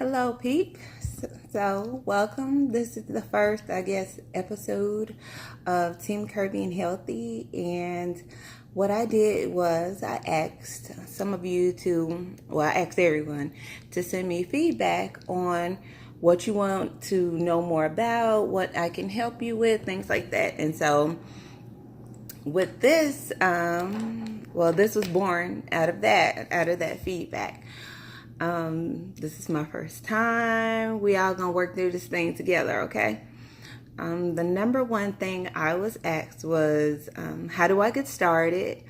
Hello, peep. So, welcome. This is the first, episode of Team Curvy and Healthy. And what I did was I asked some of you I asked everyone to send me feedback on what you want to know more about, what I can help you with, things like that. And so, with this, this was born out of that feedback. This is my first time. We all gonna work through this thing together, okay? The number one thing I was asked was, how do I get started?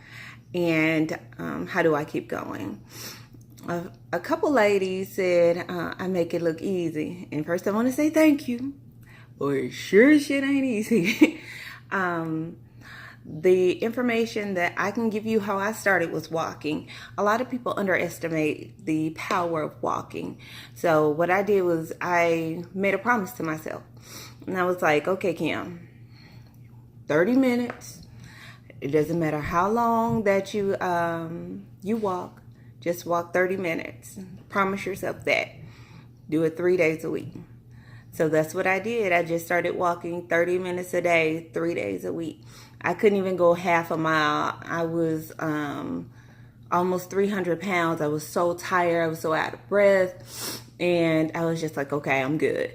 And how do I keep going? A couple ladies said, I make it look easy. And first I want to say thank you. Boy, sure shit ain't easy. The information that I can give you how I started was walking. A lot of people underestimate the power of walking. So what I did was I made a promise to myself. And I was like, okay, Kim, 30 minutes. It doesn't matter how long that you walk. Just walk 30 minutes. Promise yourself that. Do it 3 days a week. So that's what I did. I just started walking 30 minutes a day, 3 days a week. I couldn't even go half a mile. I was almost 300 pounds. I was so tired. I was so out of breath. And I was just like, okay, I'm good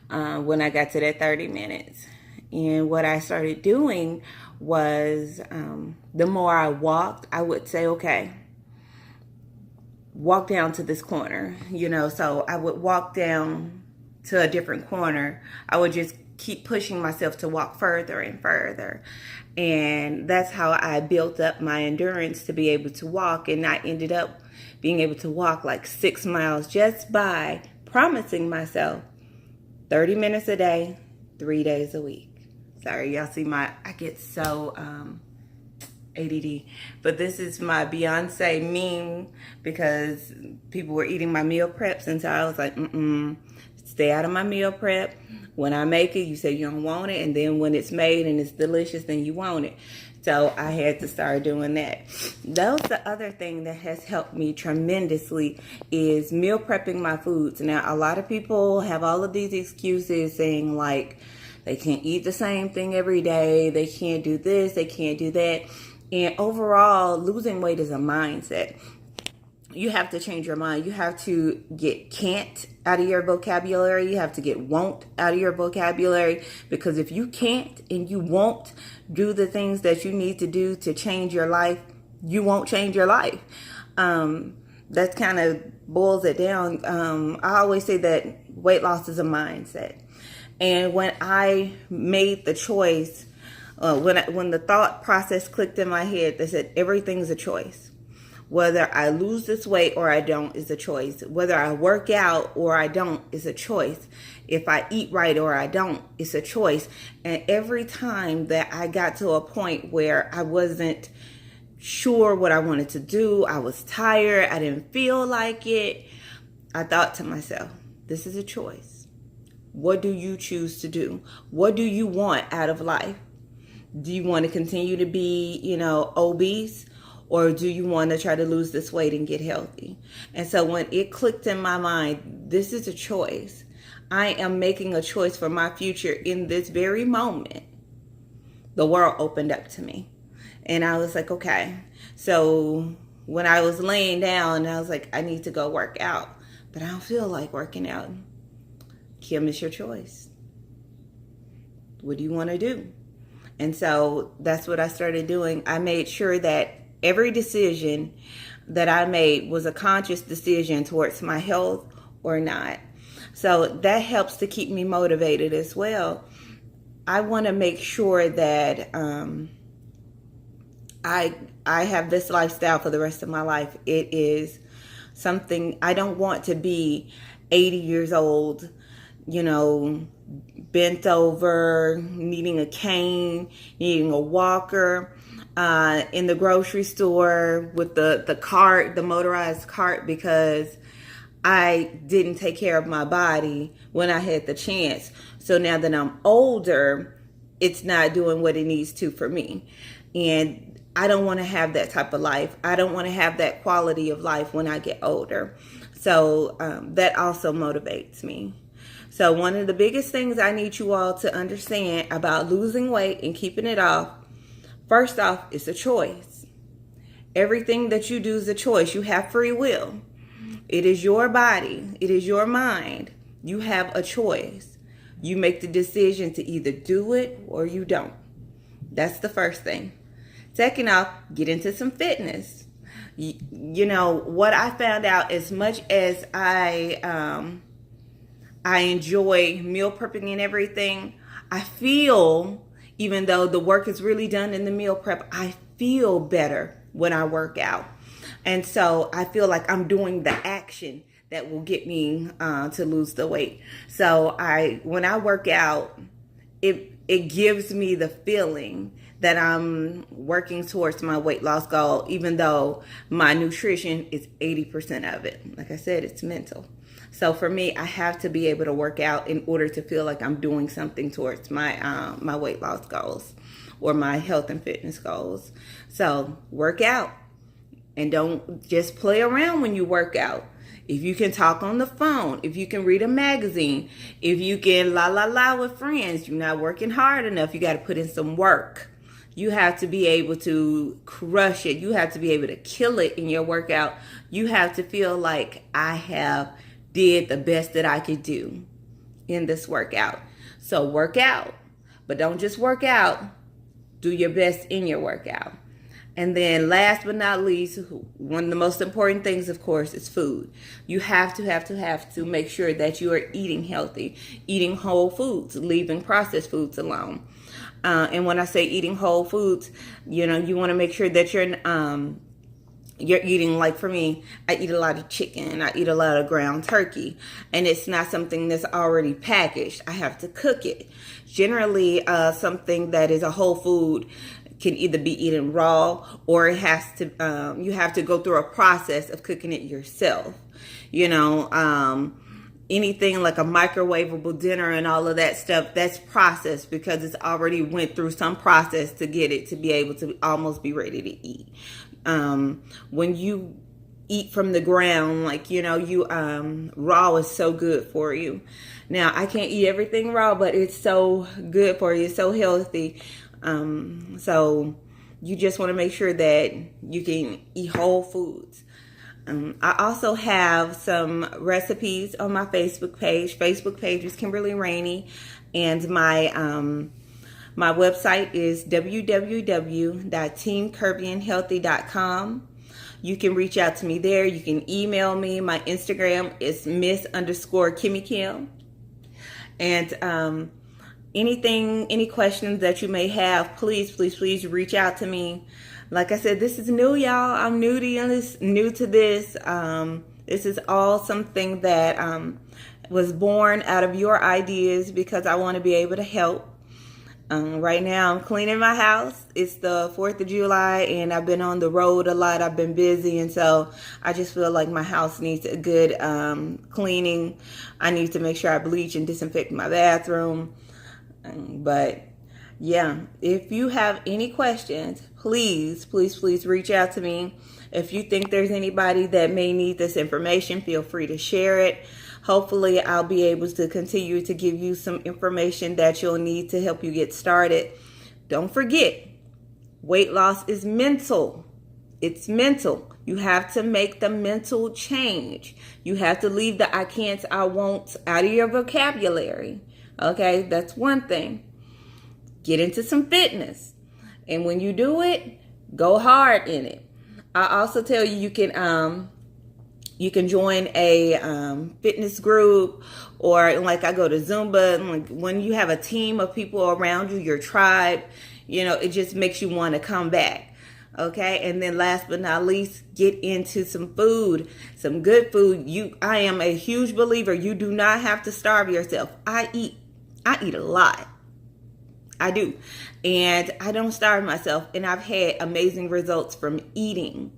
when I got to that 30 minutes. And what I started doing was the more I walked, I would say, okay, walk down to this corner. So I would walk down to a different corner. I would just keep pushing myself to walk further and further. And that's how I built up my endurance to be able to walk. And I ended up being able to walk like 6 miles just by promising myself 30 minutes a day, 3 days a week. Sorry, y'all see I get so ADD. But this is my Beyonce meme because people were eating my meal preps. And so I was like, stay out of my meal prep. When I make it, you say you don't want it. And then when it's made and it's delicious, then you want it. So I had to start doing that. That's the other thing that has helped me tremendously is meal prepping my foods. Now, a lot of people have all of these excuses saying like they can't eat the same thing every day. They can't do this. They can't do that. And overall, losing weight is a mindset. You have to change your mind. You have to get can't out of your vocabulary. You have to get won't out of your vocabulary. Because if you can't and you won't do the things that you need to do to change your life, you won't change your life. That kind of boils it down. I always say that weight loss is a mindset. And when I made the choice, when the thought process clicked in my head, they said everything's a choice. Whether I lose this weight or I don't is a choice. Whether I work out or I don't is a choice. If I eat right or I don't, it's a choice. And every time that I got to a point where I wasn't sure what I wanted to do, I was tired, I didn't feel like it, I thought to myself, this is a choice. What do you choose to do? What do you want out of life? Do you want to continue to be, obese? Or do you want to try to lose this weight and get healthy? And so when it clicked in my mind, this is a choice. I am making a choice for my future in this very moment. The world opened up to me. And I was like, okay. So when I was laying down, I was like, I need to go work out. But I don't feel like working out. Kim, it's your choice. What do you want to do? And so that's what I started doing. I made sure that every decision that I made was a conscious decision towards my health or not. So that helps to keep me motivated as well. I want to make sure that I have this lifestyle for the rest of my life. It is something I don't want to be 80 years old, bent over, needing a cane, needing a walker, in the grocery store with the cart, the motorized cart, because I didn't take care of my body when I had the chance. So now that I'm older, it's not doing what it needs to for me. And I don't want to have that type of life. I don't want to have that quality of life when I get older. So that also motivates me. So one of the biggest things I need you all to understand about losing weight and keeping it off, first off, it's a choice. Everything that you do is a choice. You have free will. It is your body. It is your mind. You have a choice. You make the decision to either do it or you don't. That's the first thing. Second off, get into some fitness. You know, what I found out, as much as I enjoy meal prepping and everything, I feel, even though the work is really done in the meal prep, I feel better when I work out. And so I feel like I'm doing the action that will get me to lose the weight. So when I work out, it gives me the feeling that I'm working towards my weight loss goal, even though my nutrition is 80% of it. Like I said, it's mental. So for me, I have to be able to work out in order to feel like I'm doing something towards my my weight loss goals or my health and fitness goals. So work out, and don't just play around when you work out. If you can talk on the phone, if you can read a magazine, if you can la with friends, you're not working hard enough. You got to put in some work. You have to be able to crush it. You have to be able to kill it in your workout. You have to feel like I have did the best that I could do in this workout. So work out, but don't just work out. Do your best in your workout. And then last but not least, one of the most important things, of course, is food. You have to make sure that you are eating healthy, eating whole foods, leaving processed foods alone. And when I say eating whole foods, you know, you want to make sure that you're eating, like for me, I eat a lot of chicken, I eat a lot of ground turkey, and it's not something that's already packaged. I have to cook it. Generally, something that is a whole food can either be eaten raw, or it has to you have to go through a process of cooking it yourself. You know, anything like a microwavable dinner and all of that stuff, that's processed because it's already went through some process to get it to be able to almost be ready to eat. When you eat from the ground, like, you know, you raw is so good for you. Now, I can't eat everything raw, but it's so good for you. It's so healthy. So you just want to make sure that you can eat whole foods. I also have some recipes on my Facebook page. Facebook page is Kimberly Rainey, and my website is www.teamcurvyandhealthy.com. You can reach out to me there. You can email me. My Instagram is Miss_Kimmy Kim. And any questions that you may have, please reach out to me. Like I said, this is new, y'all. I'm new to this. This is all something that was born out of your ideas because I want to be able to help. Right now, I'm cleaning my house. It's the 4th of July, and I've been on the road a lot. I've been busy, and so I just feel like my house needs a good cleaning. I need to make sure I bleach and disinfect my bathroom. But yeah, if you have any questions, please reach out to me. If you think there's anybody that may need this information, feel free to share it. Hopefully, I'll be able to continue to give you some information that you'll need to help you get started. Don't forget, weight loss is mental. It's mental. You have to make the mental change. You have to leave the I can'ts, I won'ts out of your vocabulary. Okay, that's one thing. Get into some fitness. And when you do it, go hard in it. I also tell you, you can join a fitness group, or like I go to Zumba. And like when you have a team of people around you, your tribe, you know, it just makes you want to come back. Okay, and then last but not least, get into some food, some good food. I am a huge believer. You do not have to starve yourself. I eat a lot. I do. And I don't starve myself. And I've had amazing results from eating.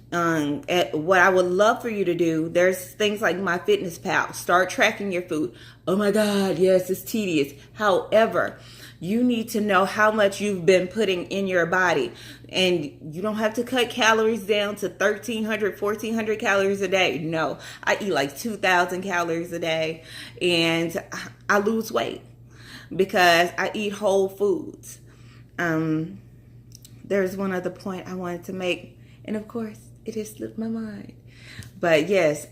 What I would love for you to do, there's things like My Fitness Pal. Start tracking your food. Oh my God, yes, it's tedious. However, you need to know how much you've been putting in your body. And you don't have to cut calories down to 1,300, 1,400 calories a day. No, I eat like 2,000 calories a day, and I lose weight because I eat whole foods. There's one other point I wanted to make, and of course, it has slipped my mind. But yes,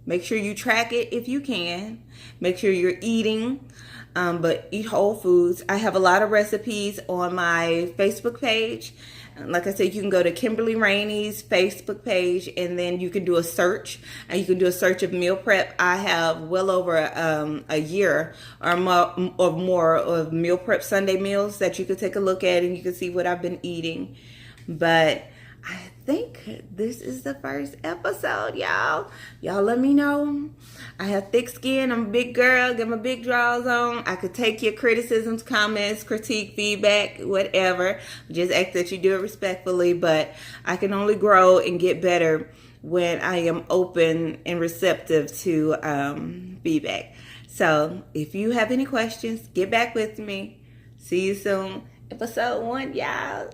make sure you track it if you can. Make sure you're eating, but eat whole foods. I have a lot of recipes on my Facebook page. Like I said, you can go to Kimberly Rainey's Facebook page, and then you can do a search, and you can do a search of meal prep. I have well over a year or more of meal prep Sunday meals that you could take a look at, and you can see what I've been eating. But I think this is the first episode, y'all. Y'all let me know. I have thick skin. I'm a big girl. Get my big drawers on. I could take your criticisms, comments, critique, feedback, whatever. Just ask that you do it respectfully. But I can only grow and get better when I am open and receptive to feedback. So if you have any questions, get back with me. See you soon. Episode 1, y'all.